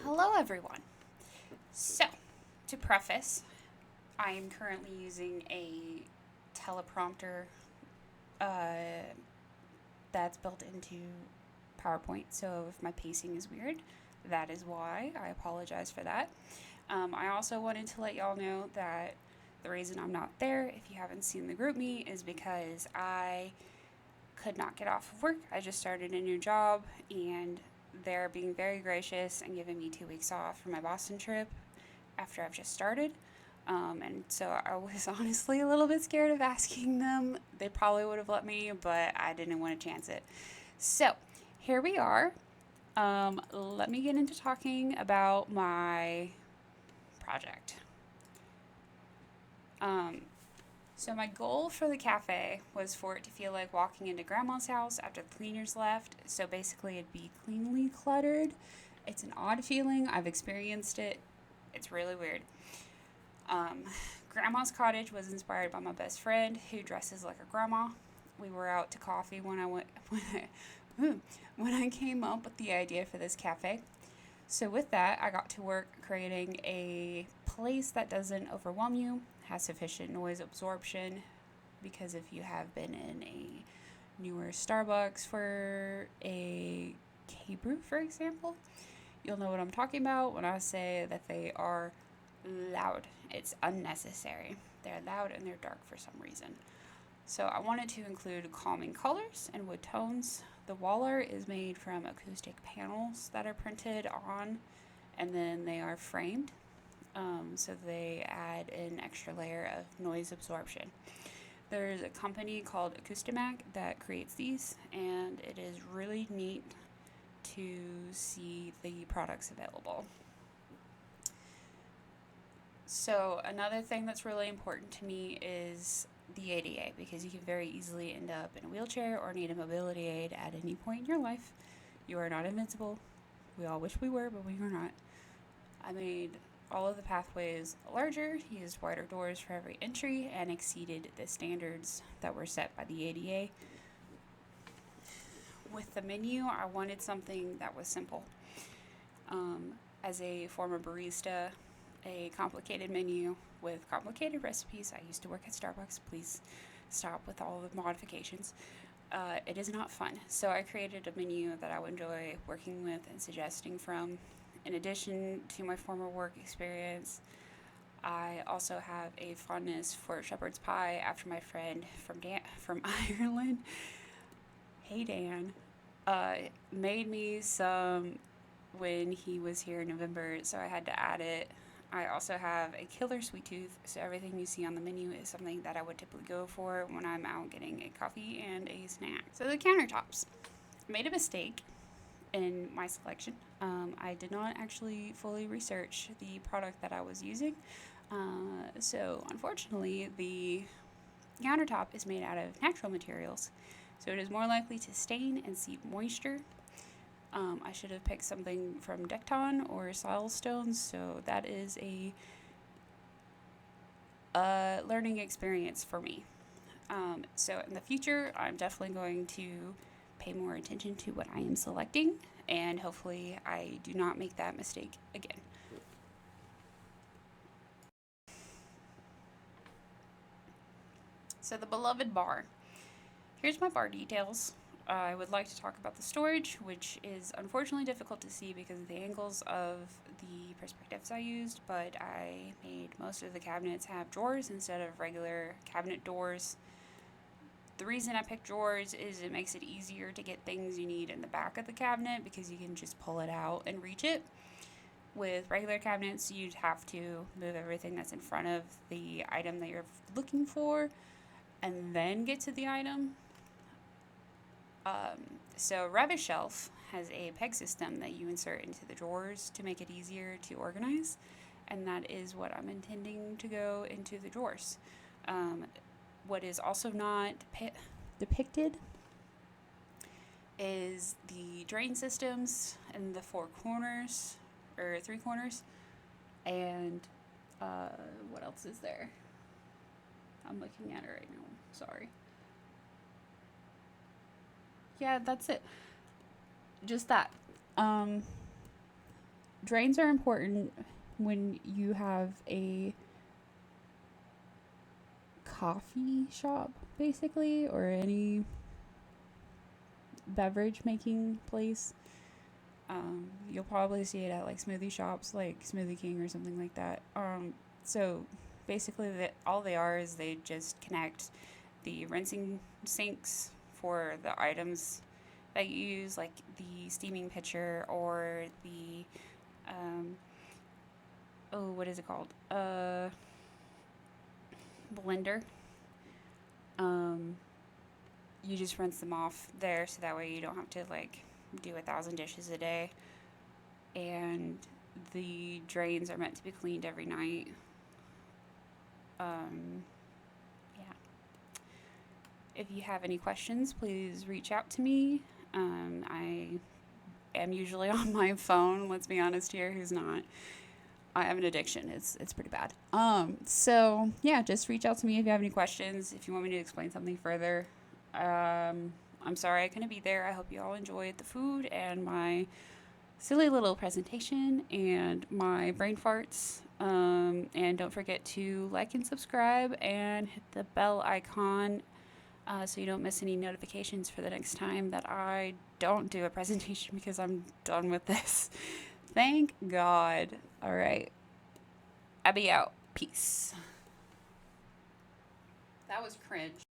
Hello, everyone. So, to preface, I am currently using a teleprompter uh, that's built into PowerPoint. So, if my pacing is weird, that is why. I apologize for that. I also wanted to let y'all know that the reason I'm not there, if you haven't seen the group me, is because I could not get off of work. I just started a new job and they're being very gracious and giving me 2 weeks off for my Boston trip after I've just started. And so I was honestly a little bit scared of asking them. They probably would have let me, but I didn't want to chance it. So here we are. Let me get into talking about my project. Um, so my goal for the cafe was for it to feel like walking into grandma's house after the cleaners left. So basically it'd be cleanly cluttered. It's an odd feeling. I've experienced it. It's really weird. Um, Grandma's Cottage was inspired by my best friend who dresses like a grandma. We were out to coffee when I went when I came up with the idea for this cafe. So with that, I got to work creating a place that doesn't overwhelm you, has sufficient noise absorption, because if you have been in a newer Starbucks for a K-brew, for example, you'll know what I'm talking about when I say that they are loud. It's unnecessary. They're loud and they're dark for some reason. So I wanted to include calming colors and wood tones. The wall art is made from acoustic panels that are printed on and then they are framed. So they add an extra layer of noise absorption. There's a company called Acoustimac that creates these, and it is really neat to see the products available. So, another thing that's really important to me is the ADA because you can very easily end up in a wheelchair or need a mobility aid at any point in your life. You are not invincible. We all wish we were, but we are not. I made all of the pathways larger, used wider doors for every entry, and exceeded the standards that were set by the ADA. With the menu, I wanted something that was simple. As a former barista, a complicated menu with complicated recipes. I used to work at Starbucks. Please stop with all the modifications. It is not fun. So I created a menu that I would enjoy working with and suggesting from. In addition to my former work experience, I also have a fondness for shepherd's pie after my friend from Ireland, hey Dan, made me some when he was here in November, so I had to add it. I also have a killer sweet tooth, so everything you see on the menu is something that I would typically go for when I'm out getting a coffee and a snack. So the countertops. I made a mistake in my selection. I did not actually fully research the product that I was using. So unfortunately, the countertop is made out of natural materials, so it is more likely to stain and seep moisture. I should have picked something from Decton or Silestones, so that is a learning experience for me. So in the future, I'm definitely going to pay more attention to what I am selecting, and hopefully I do not make that mistake again. So the beloved bar. Here's my bar details. I would like to talk about the storage, which is unfortunately difficult to see because of the angles of the perspectives I used, but I made most of the cabinets have drawers instead of regular cabinet doors. The reason I picked drawers is it makes it easier to get things you need in the back of the cabinet because you can just pull it out and reach it. With regular cabinets, you'd have to move everything that's in front of the item that you're looking for and then get to the item. So Ravish Shelf has a peg system that you insert into the drawers to make it easier to organize, and that is what I'm intending to go into the drawers. What is also not depicted is the drain systems in the four corners, or three corners, and what else is there? I'm looking at it right now. Sorry. Yeah, that's it. Just that. Um, drains are important when you have a coffee shop, basically, or any beverage making place. You'll probably see it at like smoothie shops, like Smoothie King or something like that. So basically, all they are is they just connect the rinsing sinks for the items that you use, like the steaming pitcher or the um, oh, what is it called? Blender. Um, you just rinse them off there, so that way you don't have to like do 1,000 dishes a day. And the drains are meant to be cleaned every night. Um, yeah. If you have any questions, please reach out to me. I am usually on my phone. Let's be honest here. Who's not? I have an addiction. It's pretty bad. So yeah, just reach out to me if you have any questions. If you want me to explain something further. I'm sorry I couldn't be there. I hope you all enjoyed the food and my silly little presentation and my brain farts. And don't forget to like and subscribe and hit the bell icon so you don't miss any notifications for the next time that I don't do a presentation because I'm done with this. Thank God. All right. Abby out. Peace. That was cringe.